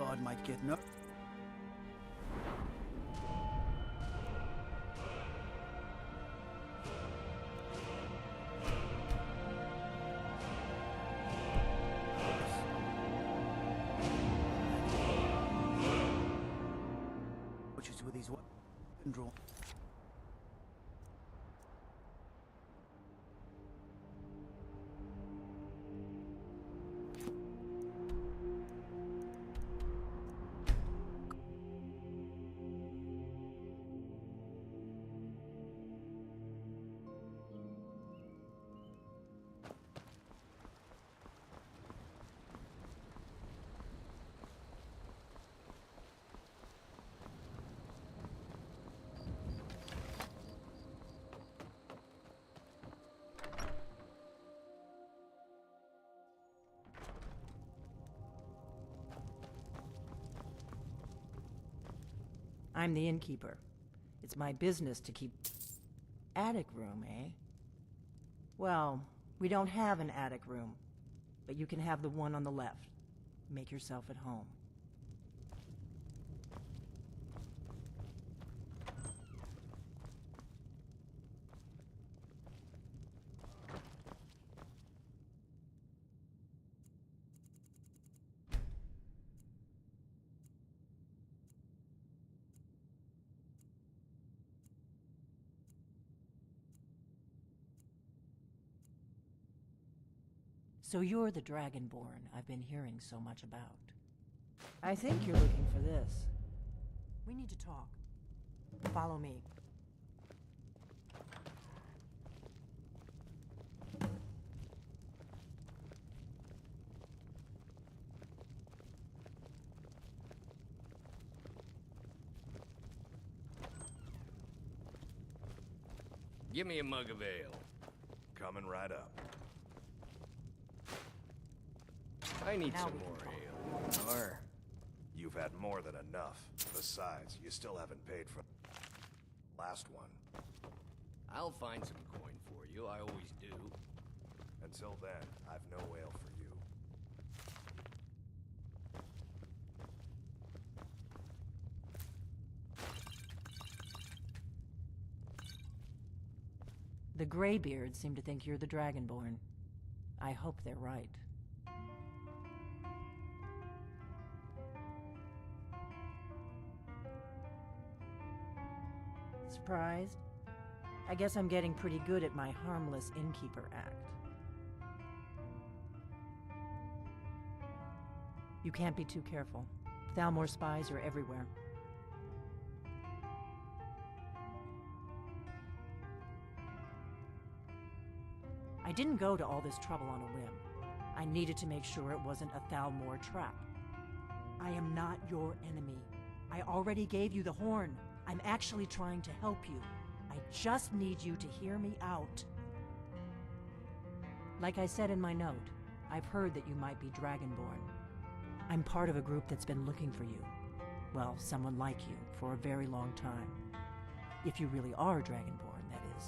god might get no. Which is with his weapon draw. I'm the innkeeper. It's my business to keep... Attic room, eh? Well, we don't have an attic room, but you can have the one on the left. Make yourself at home. So you're the Dragonborn I've been hearing so much about. I think you're looking for this. We need to talk. Follow me. Give me a mug of ale. Coming right up. I need Now some we more can ale. Or... You've had more than enough. Besides, you still haven't paid for the last one. I'll find some coin for you, I always do. Until then, I've no ale for you. The Greybeards seem to think you're the Dragonborn. I hope they're right. Surprised? I guess I'm getting pretty good at my harmless innkeeper act. You can't be too careful. Thalmor spies are everywhere. I didn't go to all this trouble on a whim. I needed to make sure it wasn't a Thalmor trap. I am not your enemy. I already gave you the horn. I'm actually trying to help you. I just need you to hear me out. Like I said in my note, I've heard that you might be Dragonborn. I'm part of a group that's been looking for you. Well, someone like you, for a very long time. If you really are Dragonborn, that is.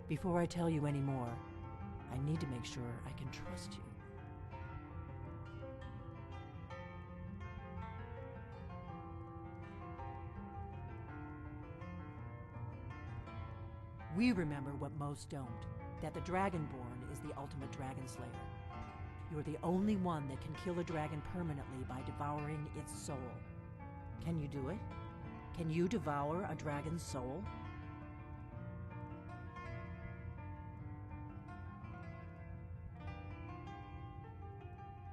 Before I tell you any more, I need to make sure I can trust you. We remember what most don't, that the Dragonborn is the ultimate dragon slayer. You're the only one that can kill a dragon permanently by devouring its soul. Can you do it? Can you devour a dragon's soul?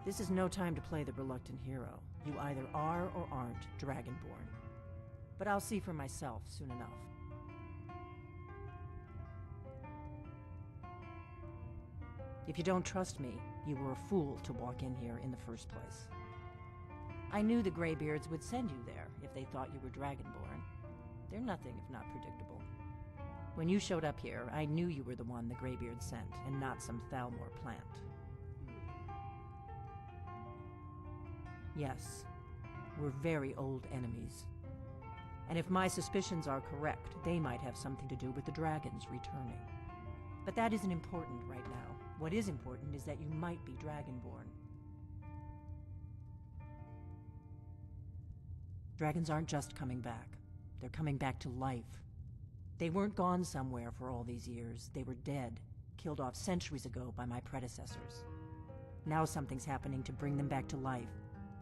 This is no time to play the reluctant hero. You either are or aren't Dragonborn. But I'll see for myself soon enough. If you don't trust me, you were a fool to walk in here in the first place. I knew the Greybeards would send you there if they thought you were Dragonborn. They're nothing if not predictable. When you showed up here, I knew you were the one the Greybeards sent, and not some Thalmor plant. Yes, we're very old enemies. And if my suspicions are correct, they might have something to do with the dragons returning. But that isn't important right now. What is important is that you might be Dragonborn. Dragons aren't just coming back. They're coming back to life. They weren't gone somewhere for all these years. They were dead, killed off centuries ago by my predecessors. Now something's happening to bring them back to life,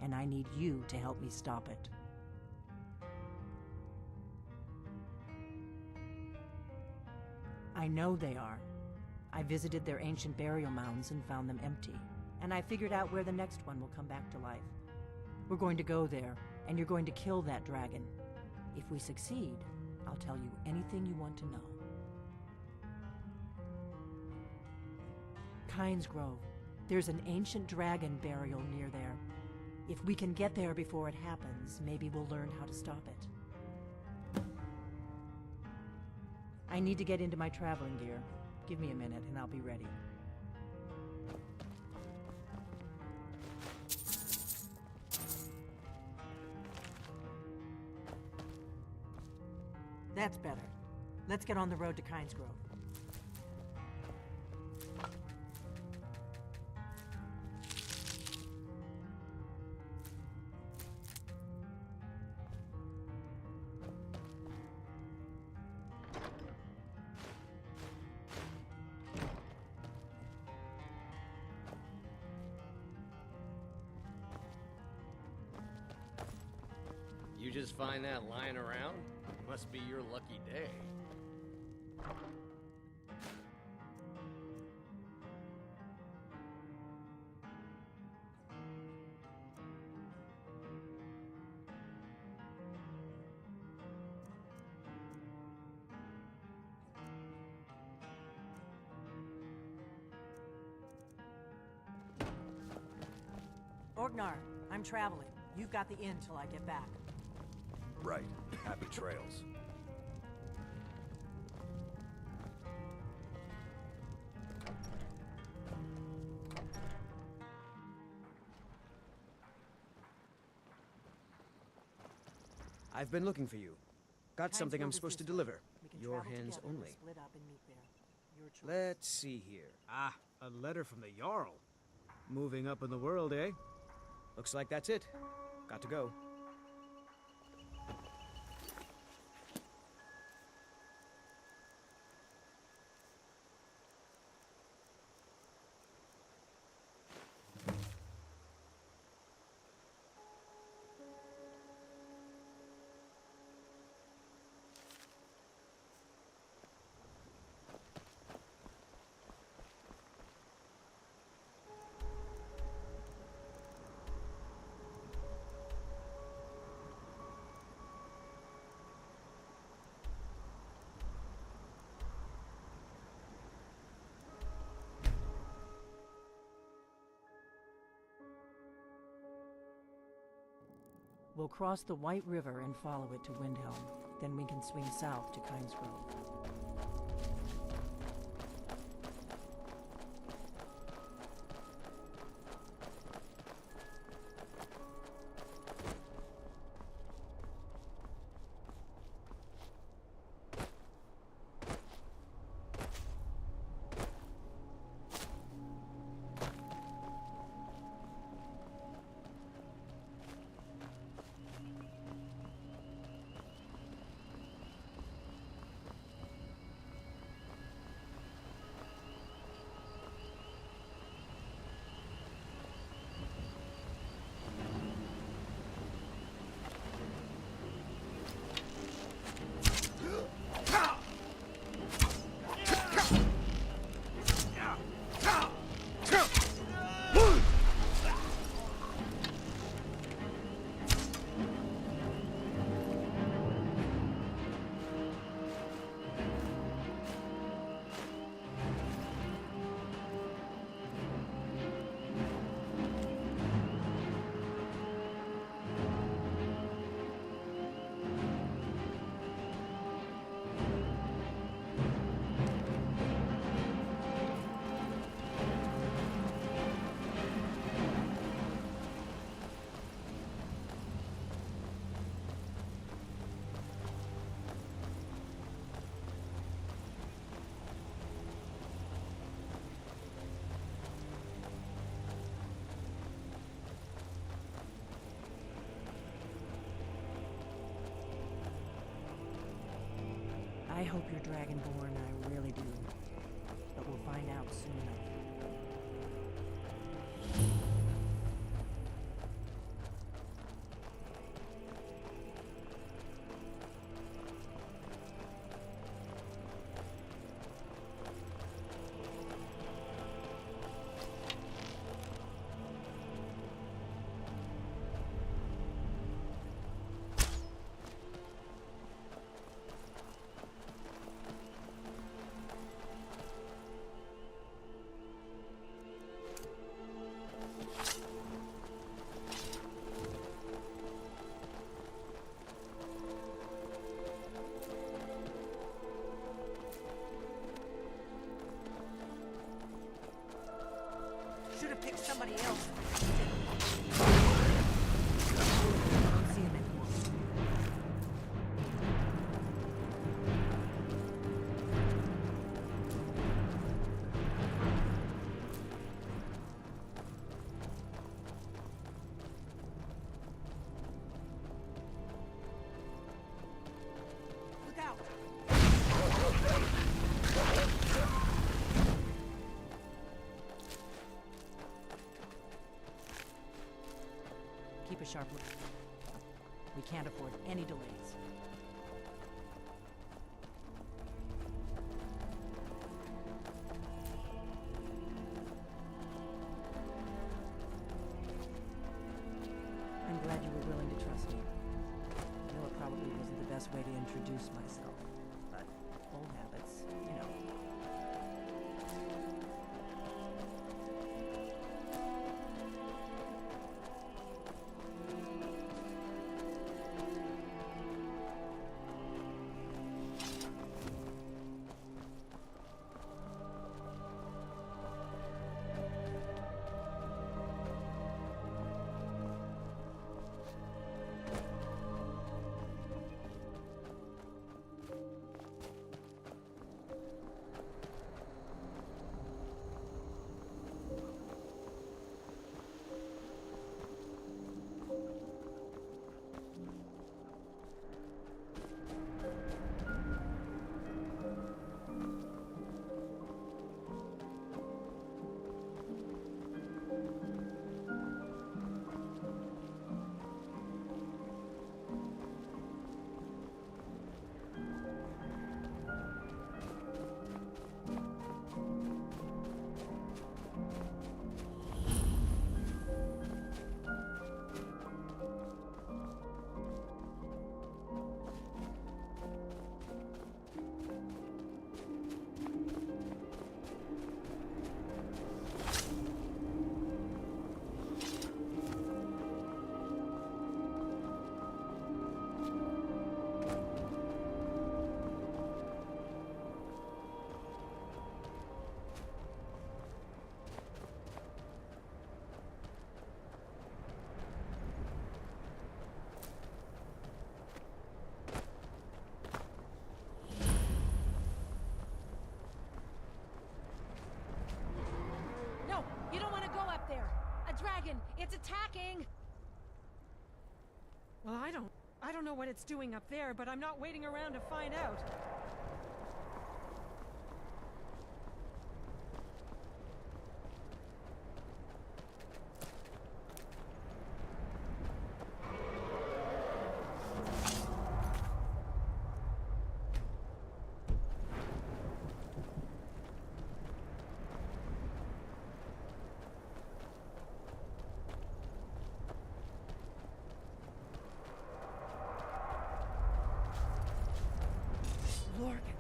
and I need you to help me stop it. I know they are. I visited their ancient burial mounds and found them empty, and I figured out where the next one will come back to life. We're going to go there, and you're going to kill that dragon. If we succeed, I'll tell you anything you want to know. Kynes Grove. There's an ancient dragon burial near there. If we can get there before it happens, maybe we'll learn how to stop it. I need to get into my traveling gear. Give me a minute and I'll be ready. That's better. Let's get on the road to Kynes Grove. You just find that lying around? Must be your lucky day. Orgnar, I'm traveling. You've got the inn till I get back. Right. Happy trails. I've been looking for you. Got Kynes something Grove I'm is supposed to this way. deliver. We can Your travel hands together or only. split up and meet there. Your choice. Let's see here. Ah, a letter from the Jarl. Moving up in the world, eh? Looks like that's it. Got to go. We'll cross the White River and follow it to Windhelm. Then we can swing south to Kynes Grove. I hope you're Dragonborn, I really do. But we'll find out soon enough. Should have picked somebody else. Don't see him anymore. Look out! Keep a sharp look. We can't afford any delays. I'm glad you were willing to trust me. I know it probably wasn't the best way to introduce myself, but old habits, you know. No, you don't want to go up there. A dragon, it's attacking. Well, I don't know what it's doing up there, but I'm not waiting around to find out. Lorcan.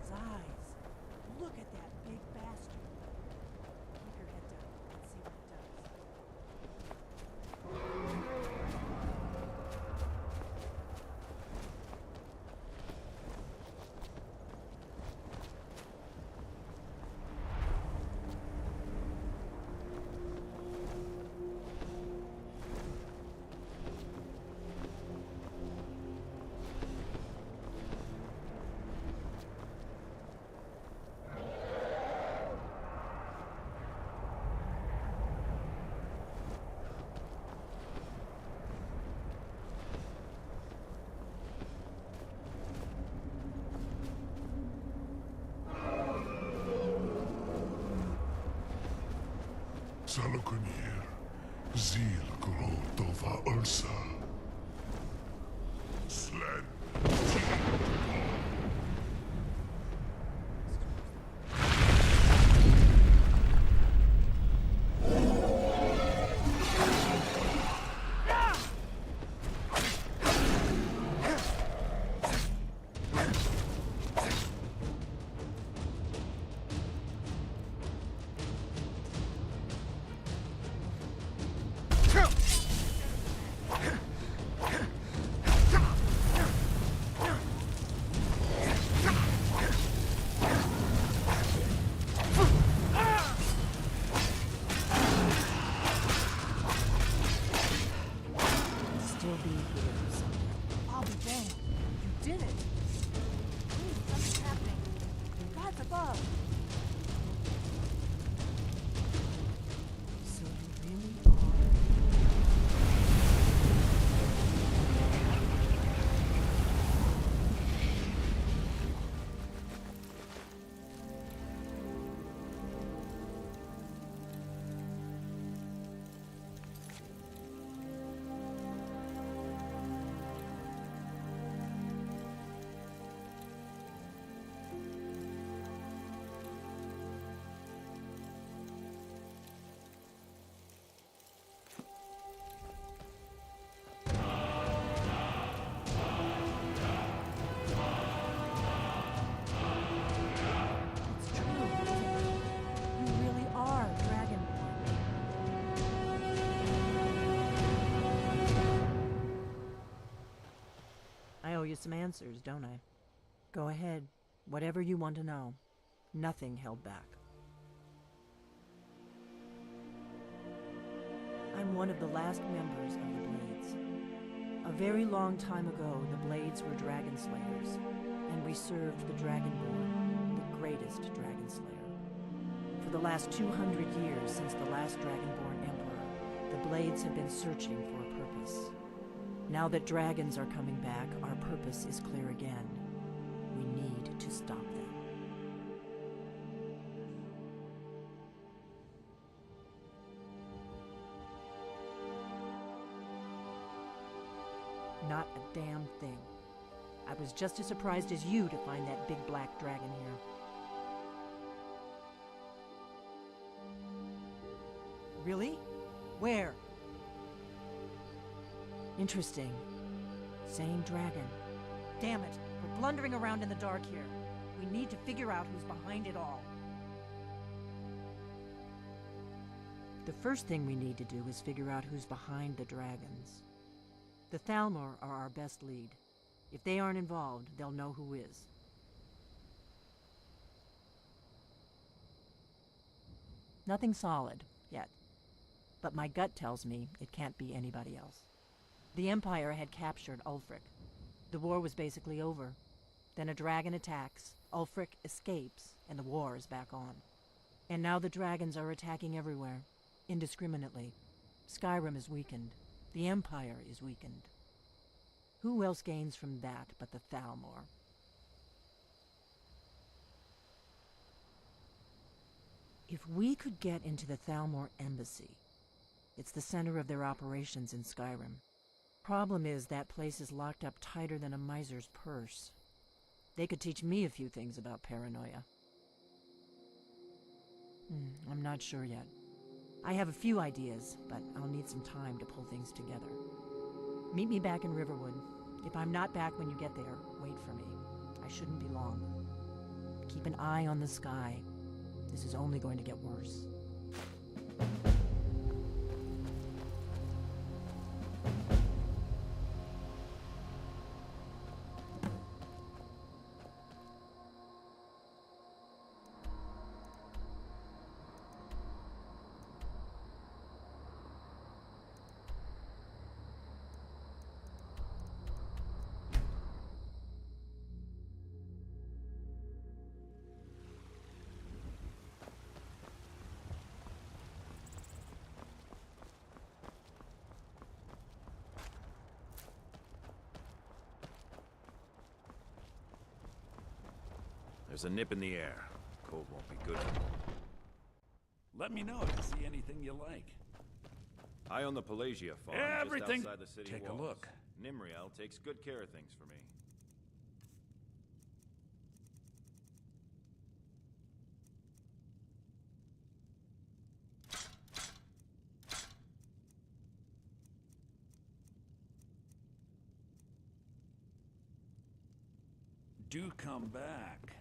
Zalokunir, Zil Grotova Ursa. Sled. Still be here someday. I'll be damned. You did it. Please, something's happening. God's above. So you really are. It's true, isn't it? You really are Dragonborn. I owe you some answers, don't I? Go ahead. Whatever you want to know. Nothing held back. I'm one of the last members of the Blades. A very long time ago, the Blades were dragon slayers, and we served the Dragonborn, the greatest dragon slayer. For the last 200 years since the last Dragonborn Emperor, the Blades have been searching for a purpose. Now that dragons are coming back, our purpose is clear again. We need to stop them. Not a damn thing. I was just as surprised as you to find that big black dragon here. Really? Where? Interesting. Same dragon. Damn it. We're blundering around in the dark here. We need to figure out who's behind it all. The first thing we need to do is figure out who's behind the dragons. The Thalmor are our best lead. If they aren't involved, they'll know who is. Nothing solid, yet. But my gut tells me it can't be anybody else. The Empire had captured Ulfric. The war was basically over. Then a dragon attacks, Ulfric escapes, and the war is back on. And now the dragons are attacking everywhere, indiscriminately. Skyrim is weakened. The Empire is weakened. Who else gains from that but the Thalmor? If we could get into the Thalmor embassy, it's the center of their operations in Skyrim. Problem is, that place is locked up tighter than a miser's purse. They could teach me a few things about paranoia. I'm not sure yet. I have a few ideas, but I'll need some time to pull things together. Meet me back in Riverwood. If I'm not back when you get there, wait for me. I shouldn't be long. Keep an eye on the sky. This is only going to get worse. There's a nip in the air. Cold won't be good. Let me know if you see anything you like. I own the Pelagia farm Everything. just outside the city Take walls. a look. Nimriel takes good care of things for me. Do come back.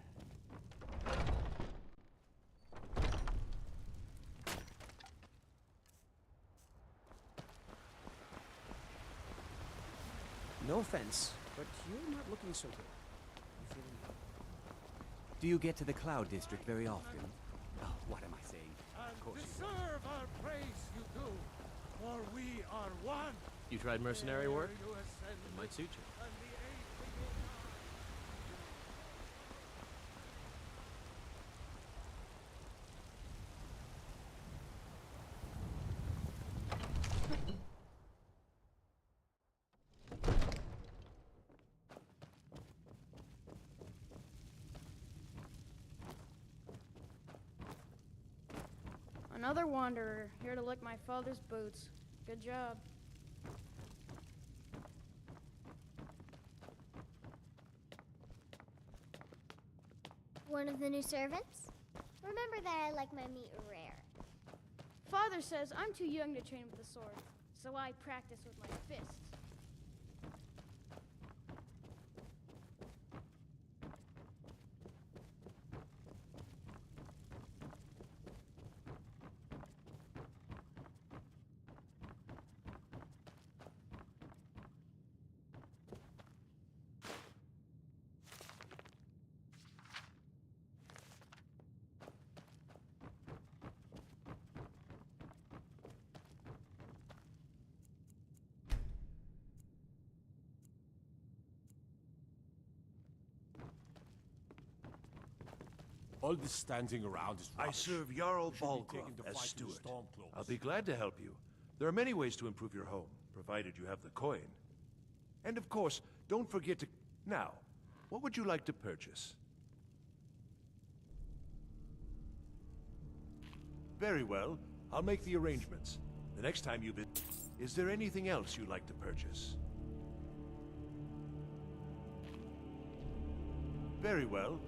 No offense, but you're not looking so good. You feeling well? Do you get to the Cloud District very often? Oh, what am I saying? Of course you do. Deserve our praise, you do, for we are one. You tried mercenary work? Ere you ascend It might suit you. and the age begin. Another wanderer, here to lick my father's boots. Good job. One of the new servants? Remember that I like my meat rare. Father says I'm too young to train with the sword, so I practice with my fists. All this standing around is rubbish. I serve Jarl You should be Balgruuf taking to as fight in steward. Stormcloaks. I'll be glad to help you. There are many ways to improve your home, provided you have the coin. And of course, don't forget to... Now, what would you like to purchase? Very well. I'll make the arrangements. The next time you visit... Is there anything else you'd like to purchase? Very well.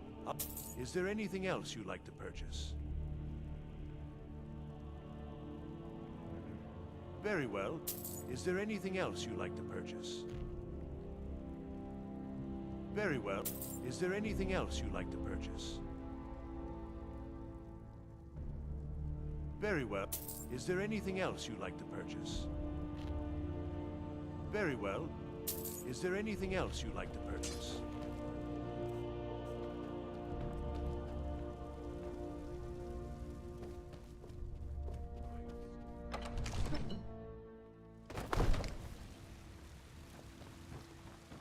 Is there anything else you'd like to purchase? Very well. Is there anything else you'd like to purchase? Very well. Is there anything else you'd like to purchase? Very well. Is there anything else you'd like to purchase? Very well. Is there anything else you'd like to purchase?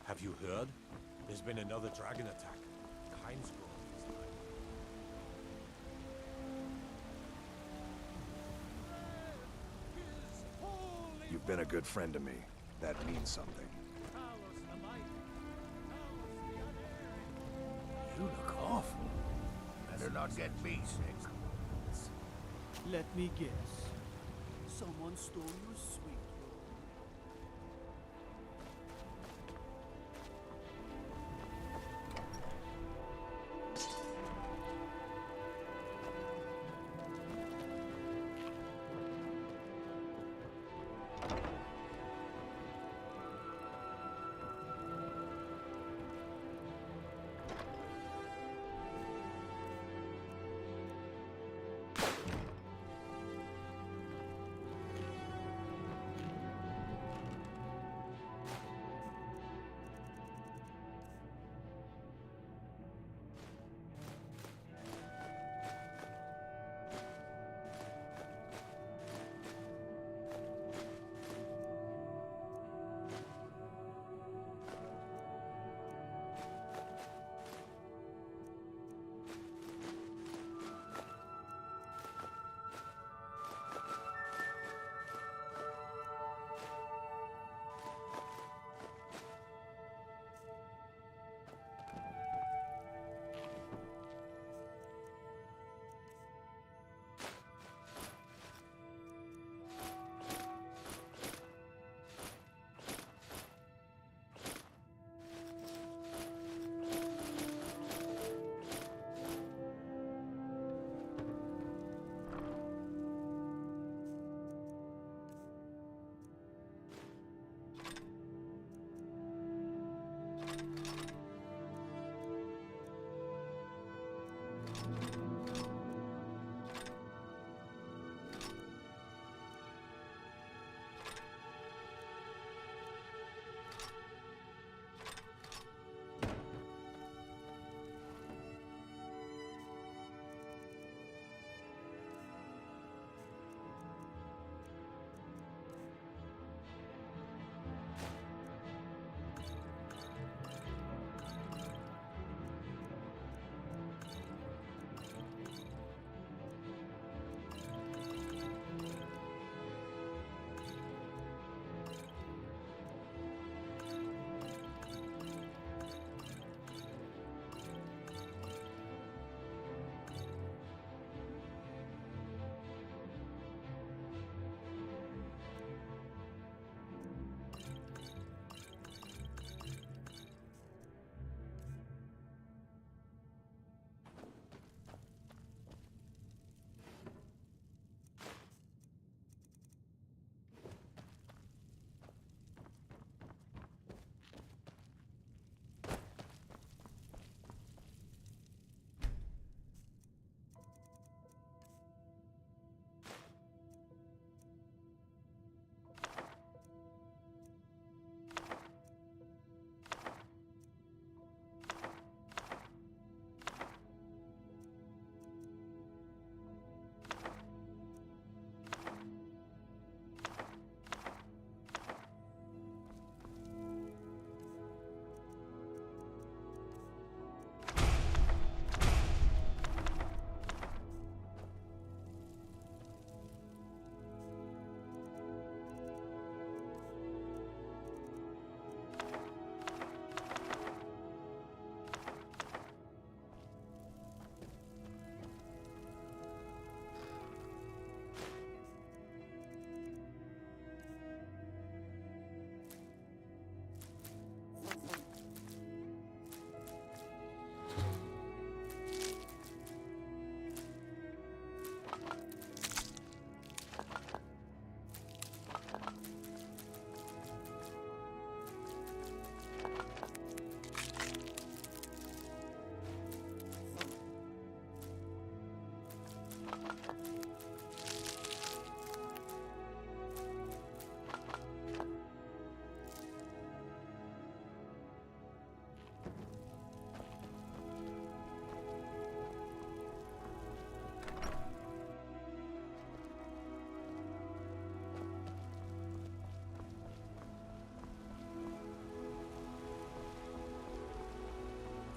Have you heard? There's been another dragon attack. Heinz Grove is like... You've been a good friend to me. That means something. You look awful. Better not get me sick. Let me guess. Someone stole your sweet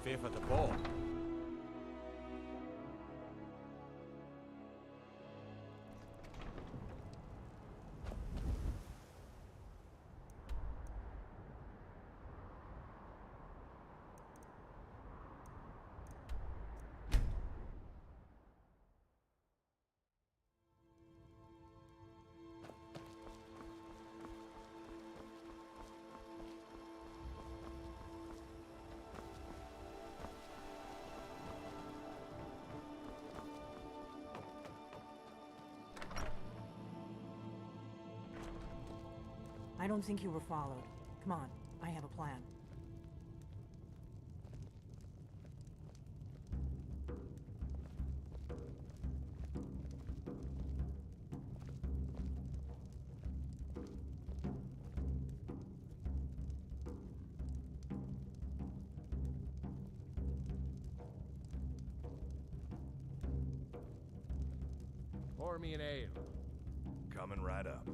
safe at the ball. I don't think you were followed. Come on, I have a plan. Pour me an ale. Coming right up.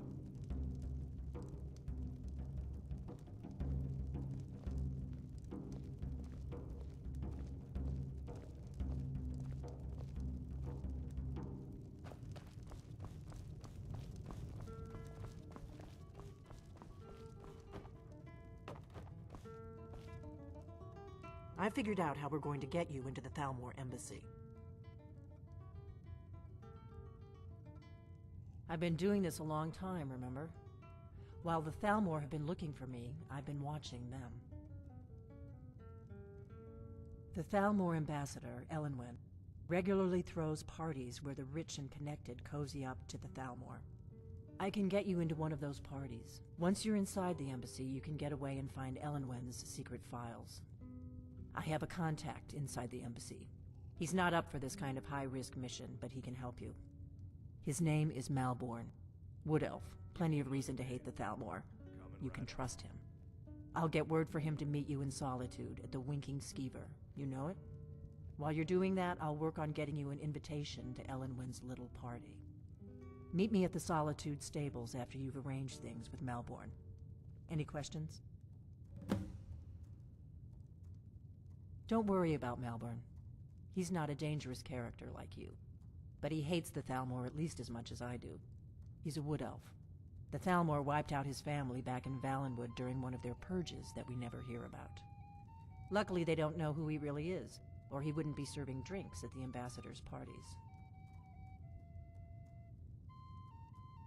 I figured out how we're going to get you into the Thalmor embassy. I've been doing this a long time, remember? While the Thalmor have been looking for me, I've been watching them. The Thalmor ambassador, Elenwen, regularly throws parties where the rich and connected cozy up to the Thalmor. I can get you into one of those parties. Once you're inside the embassy, you can get away and find Elenwen's secret files. I have a contact inside the embassy. He's not up for this kind of high-risk mission, but he can help you. His name is Malborn. Wood Elf. Plenty of reason to hate the Thalmor. You can trust him. I'll get word for him to meet you in Solitude at the Winking Skeever. You know it? While you're doing that, I'll work on getting you an invitation to Elenwen's little party. Meet me at the Solitude stables after you've arranged things with Malborn. Any questions? Don't worry about Malborn. He's not a dangerous character like you. But he hates the Thalmor at least as much as I do. He's a wood elf. The Thalmor wiped out his family back in Valenwood during one of their purges that we never hear about. Luckily, they don't know who he really is, or he wouldn't be serving drinks at the ambassador's parties.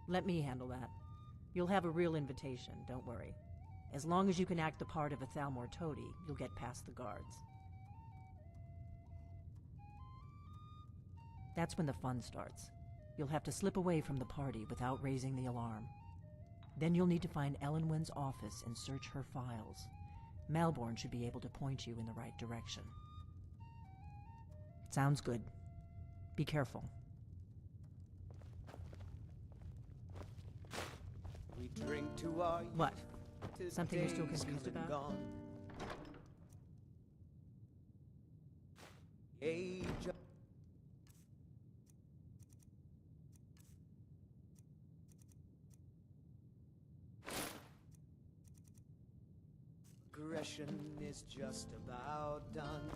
Let me handle that. You'll have a real invitation, don't worry. As long as you can act the part of a Thalmor toady, you'll get past the guards. That's when the fun starts. You'll have to slip away from the party without raising the alarm. Then you'll need to find Elenwen's office and search her files. Malborn should be able to point you in the right direction. Sounds good. Be careful. We drink to our What? youth, Something you're still days confused come and about? gone. Age of aggression is just about done.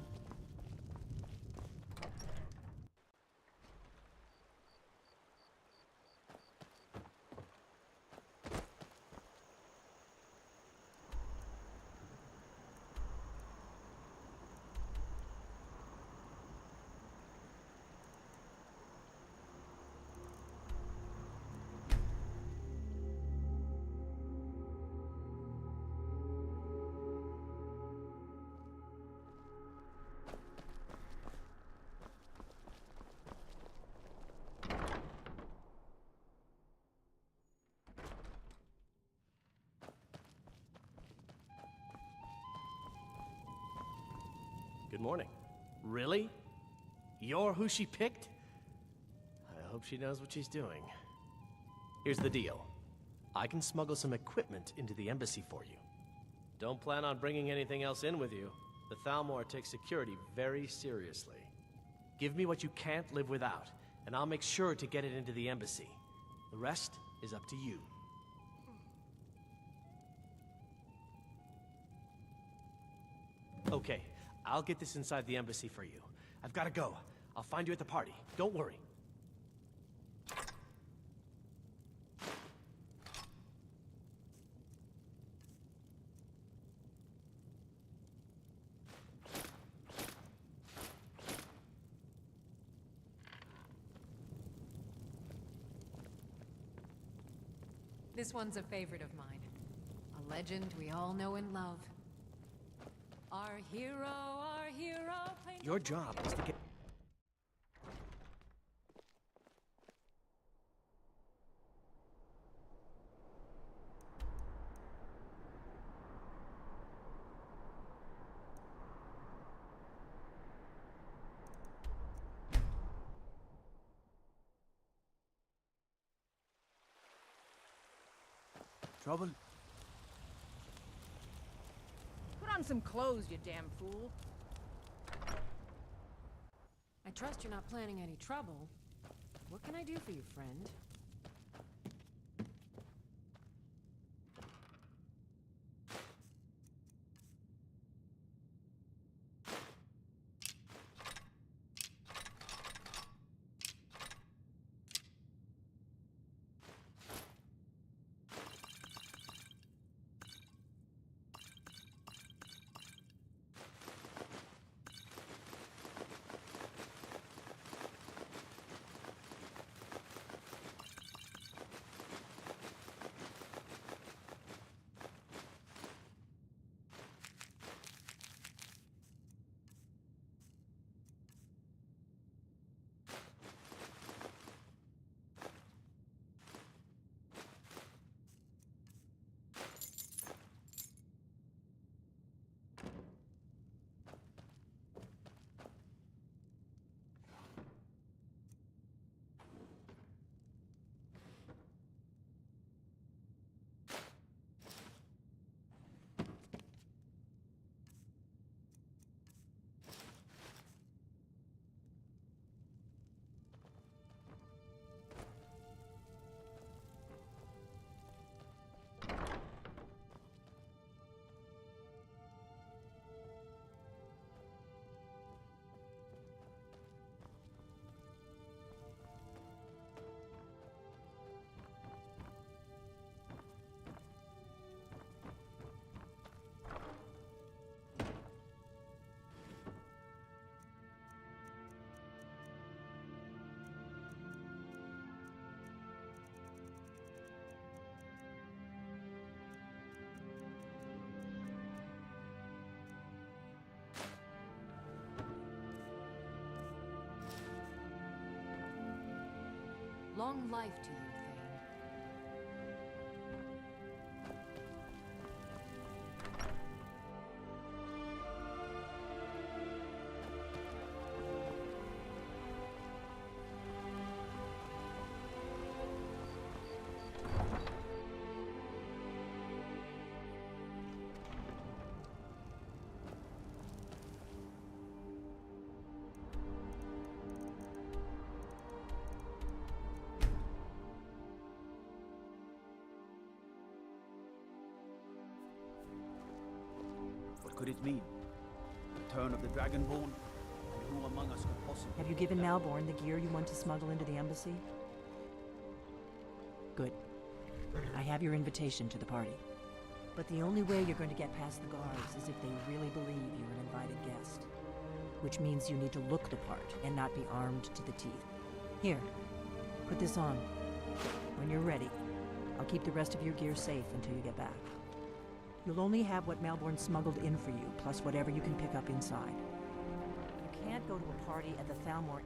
Good morning. Really? You're who she picked? I hope she knows what she's doing. Here's the deal. I can smuggle some equipment into the embassy for you. Don't plan on bringing anything else in with you. The Thalmor takes security very seriously. Give me what you can't live without, and I'll make sure to get it into the embassy. The rest is up to you. Okay, I'll get this inside the embassy for you. I've gotta go. I'll find you at the party. Don't worry. This one's a favorite of mine. A legend we all know and love. Our hero, Your job is to get... Trouble? Put on some clothes, you damn fool. I trust you're not planning any trouble. What can I do for you, friend? Long life to you, Thane. What could it mean? Return of the Dragonborn? And who among us could possibly... Have you given Malborn the gear you want to smuggle into the embassy? Good. I have your invitation to the party. But the only way you're going to get past the guards is if they really believe you're an invited guest. Which means you need to look the part and not be armed to the teeth. Here, put this on. When you're ready, I'll keep the rest of your gear safe until you get back. You'll only have what Malborn smuggled in for you, plus whatever you can pick up inside. You can't go to a party at the Thalmor...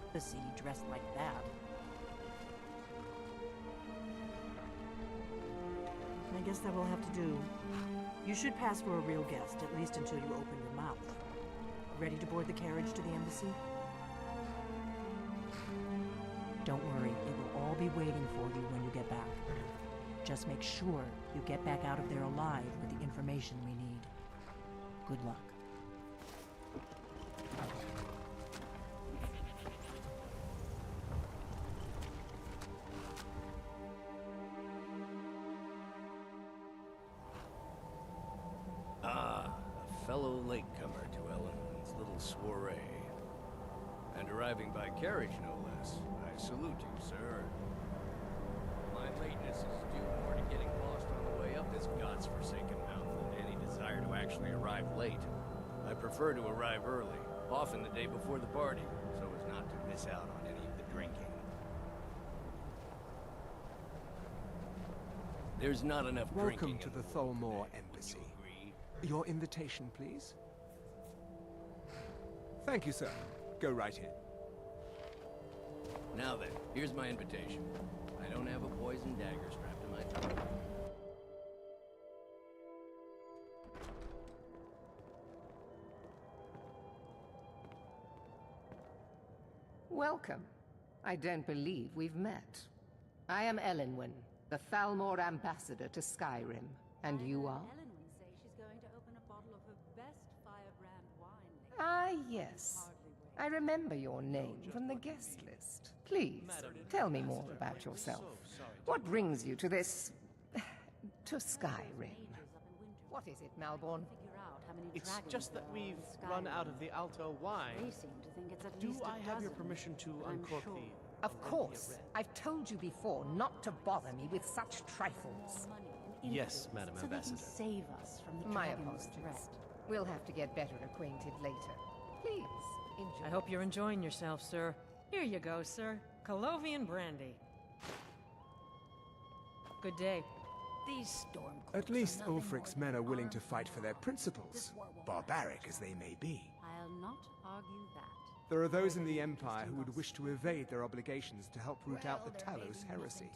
embassy dressed like that. I guess that will have to do. You should pass for a real guest, at least until you open your mouth. Ready to board the carriage to the embassy? Don't worry, it will all be waiting for you when you get back. Just make sure you get back out of there alive with the information we need. Good luck. latecomer to Ellen's little soiree. And arriving by carriage, no less. I salute you, sir. My lateness is due more to getting lost on the way up this god's-forsaken mountain than any desire to actually arrive late. I prefer to arrive early, often the day before the party, so as not to miss out on any of the drinking. There's not enough Welcome drinking to in the world Tholmor today, Embassy. wouldn't you agree? Your invitation, please. Thank you, sir. Go right in. Now then, here's my invitation. I don't have a poison dagger strapped to my throat. Welcome. I don't believe we've met. I am Elenwen, the Thalmor ambassador to Skyrim. And you are? Elenwen say she's going to open a bottle of her best firebrand wine later. Ah, yes. I remember your name from the guest list. Please, tell me more about yourself. What brings you to this... to Skyrim? What is it, Malborn? It's just that we've run out of the Alto wine. They seem to think it's at Do least a I have your dozen. permission to I'm uncork sure. the... Of course. I've told you before not to bother me with such trifles. Yes, Madam So they can Ambassador. save us from the My dragon's apologies. threat. We'll have to get better acquainted later. Please, enjoy. I hope you're enjoying yourself, sir. Here you go, sir. Colovian brandy. Good day. These storm At least Ulfric's men are willing to fight for their principles, barbaric as they may be. I'll not argue that. There are those in the Empire who would wish to evade their obligations to help root out the Talos heresy.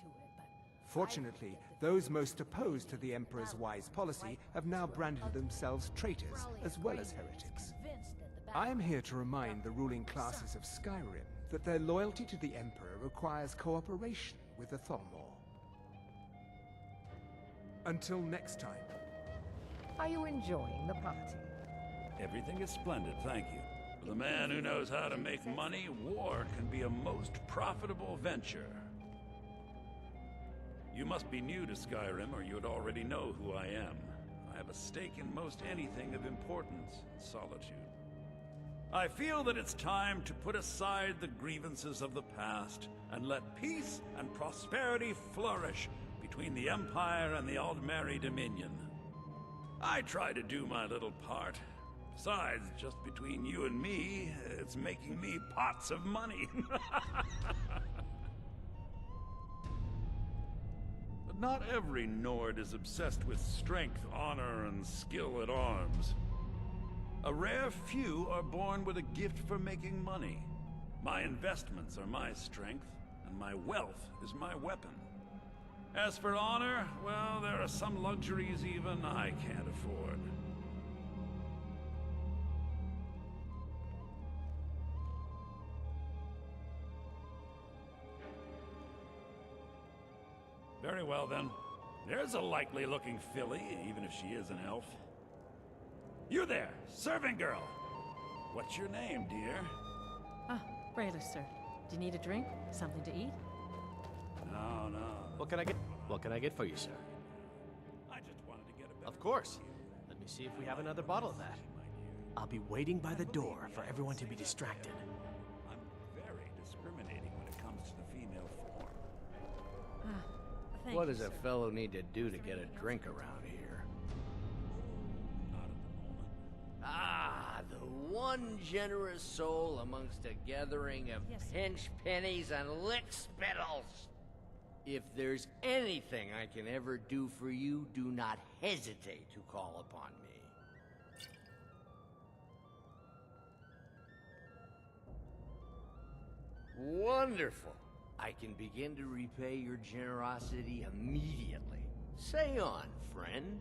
Fortunately, those most opposed to the Emperor's wise policy have now branded themselves traitors as well as heretics. I am here to remind the ruling classes of Skyrim that their loyalty to the Emperor requires cooperation with the Tholmor. Until next time. Are you enjoying the party? Everything is splendid, thank you. For the man who knows how to make money, war can be a most profitable venture. You must be new to Skyrim, or you'd already know who I am. I have a stake in most anything of importance in solitude. I feel that it's time to put aside the grievances of the past and let peace and prosperity flourish between the Empire and the Aldmeri Dominion. I try to do my little part. Besides, just between you and me, it's making me pots of money. But not every Nord is obsessed with strength, honor, and skill at arms. A rare few are born with a gift for making money. My investments are my strength, and my wealth is my weapon. As for honor, well, there are some luxuries even I can't afford. Very well, then. There's a likely-looking filly, even if she is an elf. You there, serving girl! What's your name, dear? Ah, Rayla, sir. Do you need a drink? Something to eat? No, no. What can I get for you, sir? I just wanted to get a better... Of course. Let me see if we have another bottle of that. I'll be waiting by the door for everyone to be distracted. I'm very discriminating when it comes to the female form. Thank What you, does a sir. fellow need to do to get a drink around here? Not at the moment. Ah, the one generous soul amongst a gathering of Yes, sir. pinch pennies and lick spittles. If there's anything I can ever do for you, do not hesitate to call upon me. Wonderful. I can begin to repay your generosity immediately. Say on, friend.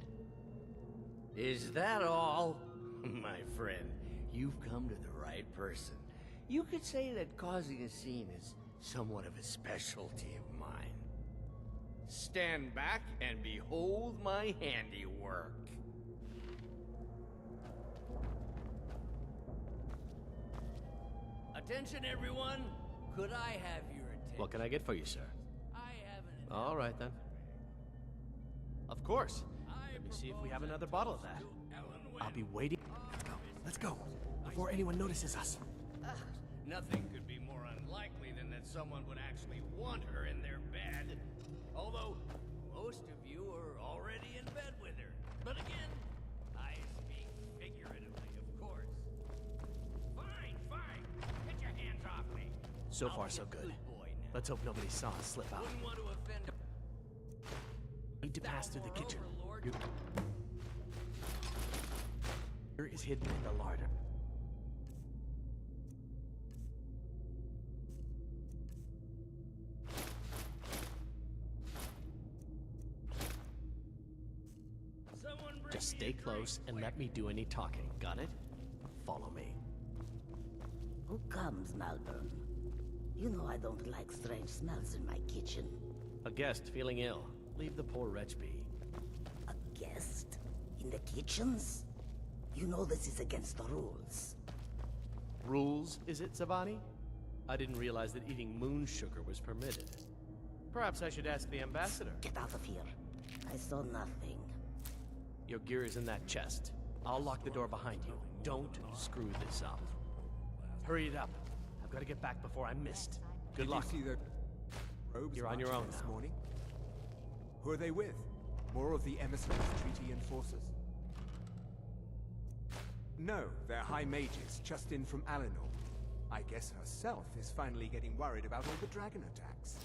Is that all? My friend, you've come to the right person. You could say that causing a scene is somewhat of a specialty of mine. Stand back and behold my handiwork. Attention, everyone. Could I have your attention? What can I get for you, sir? I have an All right, then. Of course. Let me see if we have another bottle of that. I'll be waiting. Let's go, before anyone notices us. Nothing could be more unlikely than that someone would actually want her in their bed. Although, most of you are already in bed with her. But again, I speak figuratively, of course. Fine, fine. Get your hands off me. So far, so good. Let's hope nobody saw us slip out. Wouldn't want to offend Need to pass through the kitchen. Here is hidden in the larder. Just stay close and let me do any talking. Got it? Follow me. Who comes, Malvern? You know I don't like strange smells in my kitchen. A guest feeling ill. Leave the poor wretch be. A guest? In the kitchens? You know this is against the rules. Rules, is it, Zavani? I didn't realize that eating moon sugar was permitted. Perhaps I should ask the ambassador. Get out of here. I saw nothing. Your gear is in that chest. I'll lock the door behind you. Don't screw this up. Hurry it up. I've got to get back before I'm missed. Good luck. Did you see the robes You're on your own this now. morning? Who are they with? More of the emissaries' treaty enforcers? No, they're high mages, just in from Alinor. I guess herself is finally getting worried about all the dragon attacks.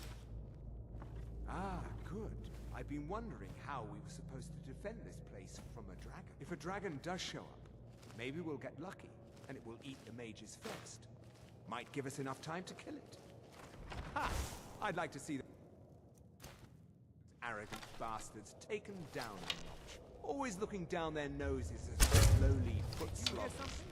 Ah, good. I've been wondering how we were supposed to defend this place from a dragon. If a dragon does show up, maybe we'll get lucky, and it will eat the mages first. Might give us enough time to kill it. Ha! I'd like to see the arrogant bastards taken down a notch. Always looking down their noses as their lowly foot sloths.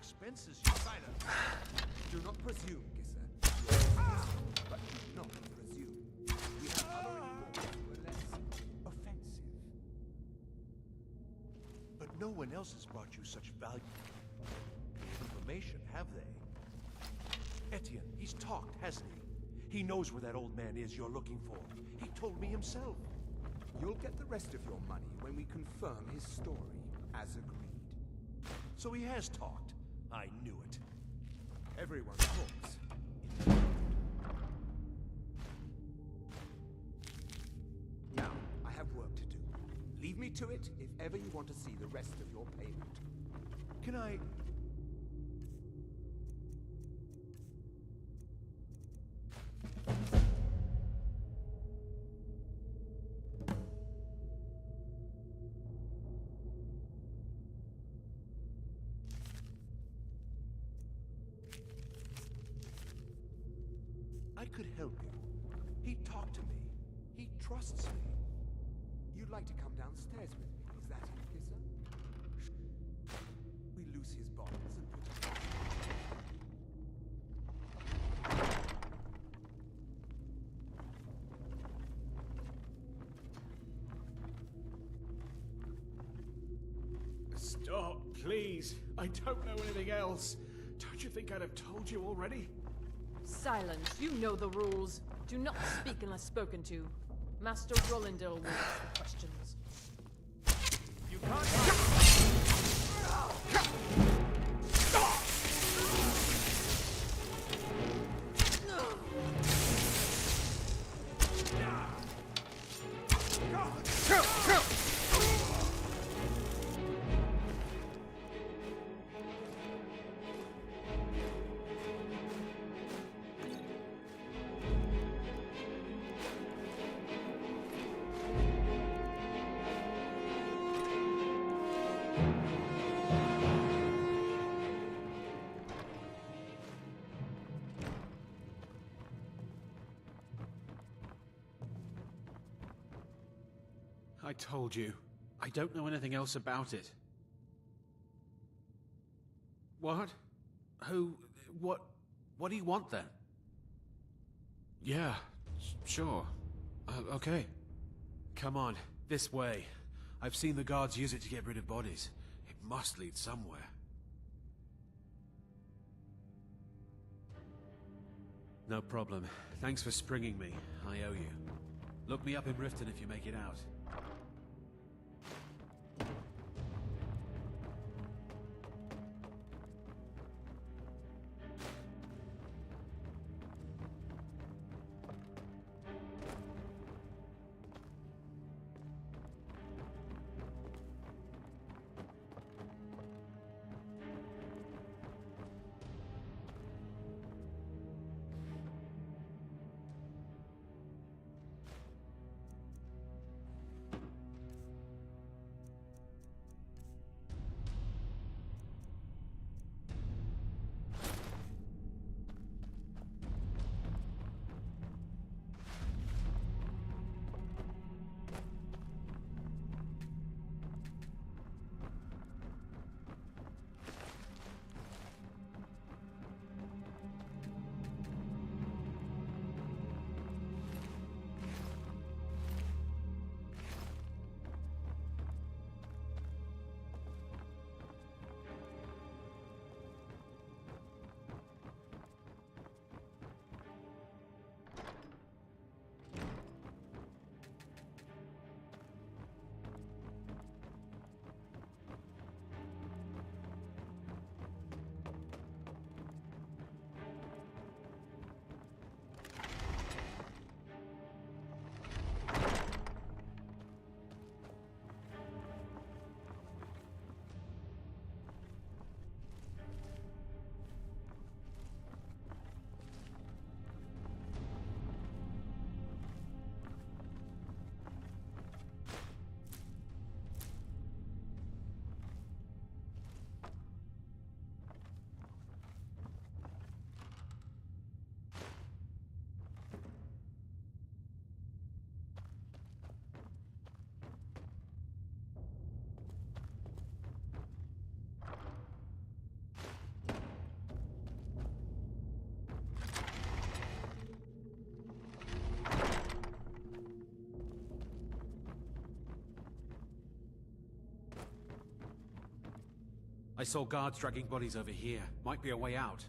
expenses, you silence. Do not presume, Gisser. You are innocent, but do not presume. We have other rewards who are less offensive. But no one else has brought you such valuable information, have they? Etienne, he's talked, hasn't he? He knows where that old man is you're looking for. He told me himself. You'll get the rest of your money when we confirm his story, as agreed. So he has talked. I knew it. Everyone talks. Now, I have work to do. Leave me to it if ever you want to see the rest of your payment. Can I... I could help you. He talked to me. He trusts me. You'd like to come downstairs with me, is that it, Gisser? We loose his bonds and put him... Stop, please. I don't know anything else. Don't you think I'd have told you already? Silence. You know the rules. Do not speak unless spoken to. Master Rollindale will ask the questions. You can't... I told you. I don't know anything else about it. What? Who? What do you want then? Yeah, sure. Okay. Come on, this way. I've seen the guards use it to get rid of bodies. It must lead somewhere. No problem. Thanks for springing me. I owe you. Look me up in Riften if you make it out. I saw guards dragging bodies over here. Might be a way out.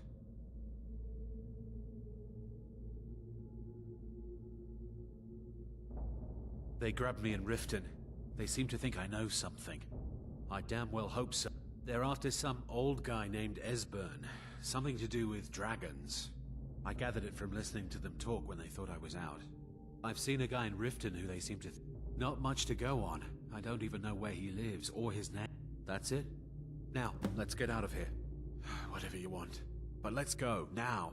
They grabbed me in Riften. They seem to think I know something. I damn well hope so. They're after some old guy named Esbern. Something to do with dragons. I gathered it from listening to them talk when they thought I was out. I've seen a guy in Riften who they seem to... Not much to go on. I don't even know where he lives or his name. That's it? Now, let's get out of here. Whatever you want. But let's go, now.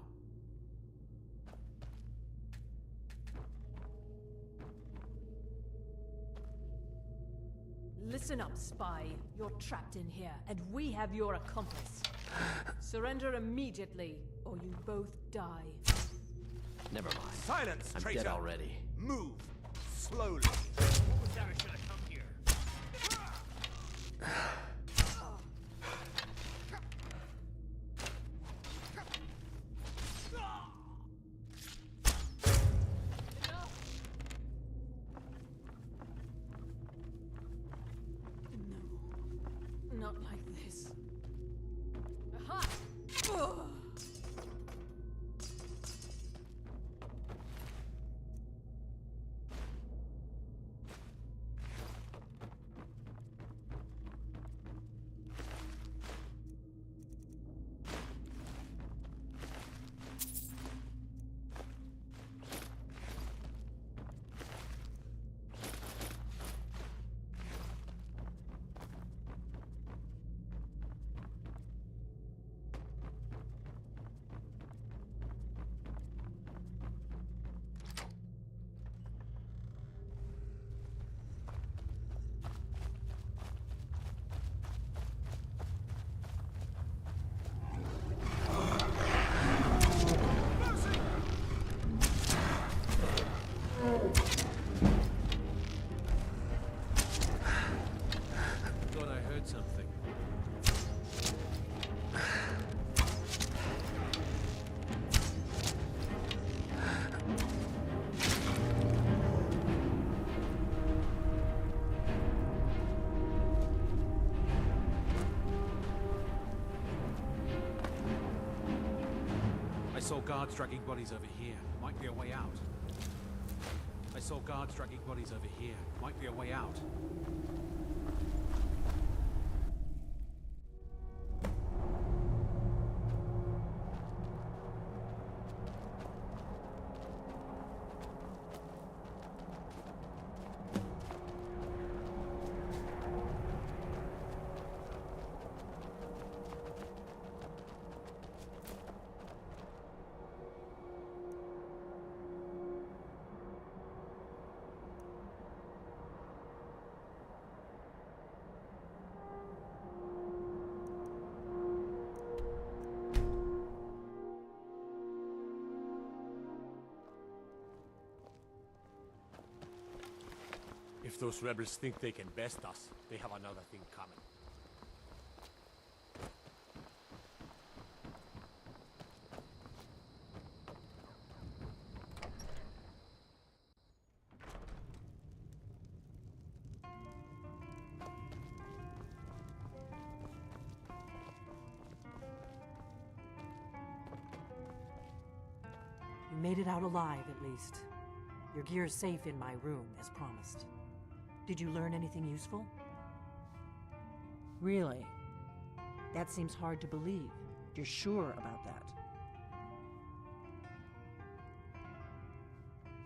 Listen up, spy. You're trapped in here, and we have your accomplice. Surrender immediately, or you both die. Never mind. Silence, I'm traitor! dead already. Move! Slowly. What was that? I should have come here. Not like this. Aha! Ugh. Thought I heard something. I saw guards dragging bodies over here. Might be a way out. I saw guards dragging bodies over here. Might be a way out. If those rebels think they can best us, they have another thing coming. You made it out alive, at least. Your gear's safe in my room, as promised. Did you learn anything useful? Really? That seems hard to believe. You're sure about that?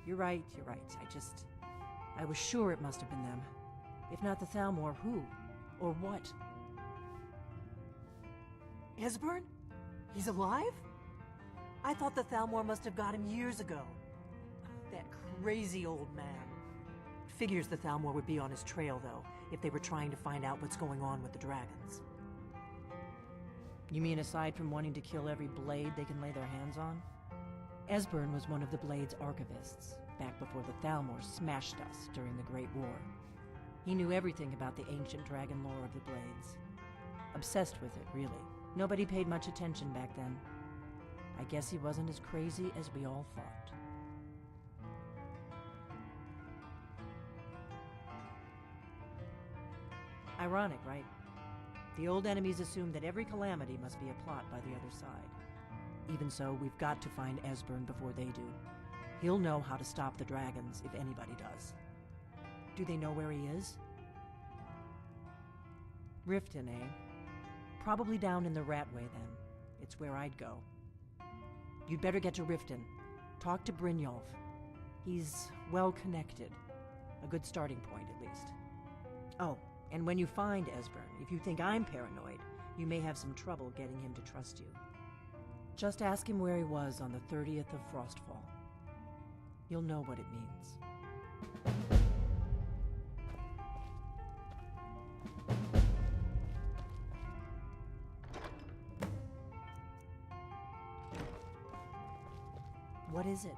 You're right. I was sure it must have been them. If not the Thalmor, who? Or what? Esbern? He's alive? I thought the Thalmor must have got him years ago. That crazy old man. Figures the Thalmor would be on his trail, though, if they were trying to find out what's going on with the dragons. You mean aside from wanting to kill every blade they can lay their hands on? Esbern was one of the Blade's archivists, back before the Thalmor smashed us during the Great War. He knew everything about the ancient dragon lore of the Blades. Obsessed with it, really. Nobody paid much attention back then. I guess he wasn't as crazy as we all thought. Ironic, right? The old enemies assume that every calamity must be a plot by the other side. Even so, we've got to find Esbern before they do. He'll know how to stop the dragons, if anybody does. Do they know where he is? Riften, eh? Probably down in the Ratway, then. It's where I'd go. You'd better get to Riften. Talk to Brynjolf. He's well connected. A good starting point, at least. Oh, and when you find Esbern, if you think I'm paranoid, you may have some trouble getting him to trust you. Just ask him where he was on the 30th of Frostfall. You'll know what it means. What is it?